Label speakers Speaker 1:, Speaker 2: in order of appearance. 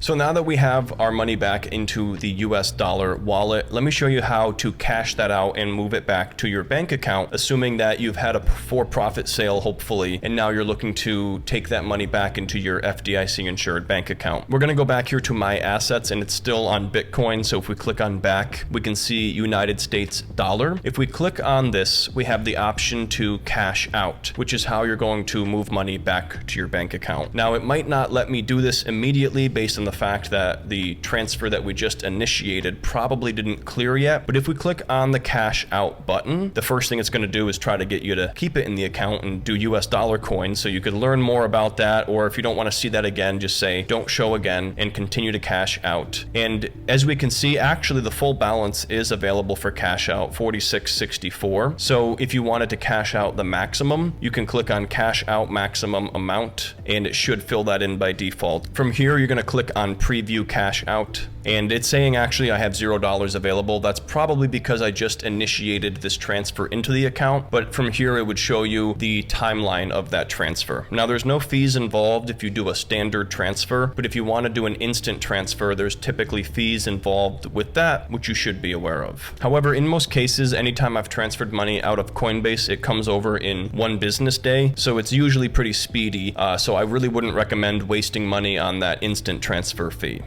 Speaker 1: So now that we have our money back into the US dollar wallet, let me show you how to cash that out and move it back to your bank account, assuming that you've had a for-profit sale, hopefully, and now you're looking to take that money back into your FDIC insured bank account. We're gonna go back here to my assets, and it's still on Bitcoin. So if we click on back, we can see United States dollar. If we click on this, we have the option to cash out, which is how you're going to move money back to your bank account. Now, it might not let me do this immediately based on the fact that the transfer that we just initiated probably didn't clear yet. But if we click on the cash out button, the first thing it's going to do is try to get you to keep it in the account and do US dollar coins. So you could learn more about that, or if you don't want to see that again, just say don't show again and continue to cash out. And as we can see, actually the full balance is available for cash out, 46.64. So if you wanted to cash out the maximum, you can click on cash out maximum amount and it should fill that in by default. From here, you're going to click on preview cash out, and it's saying actually I have $0 available. That's probably because I just initiated this transfer into the account, but from here it would show you the timeline of that transfer. Now, there's no fees involved if you do a standard transfer, but if you want to do an instant transfer, there's typically fees involved with that, which you should be aware of. However, in most cases, anytime I've transferred money out of Coinbase, it comes over in 1 business day, so it's usually pretty speedy, so I really wouldn't recommend wasting money on that instant transfer fee.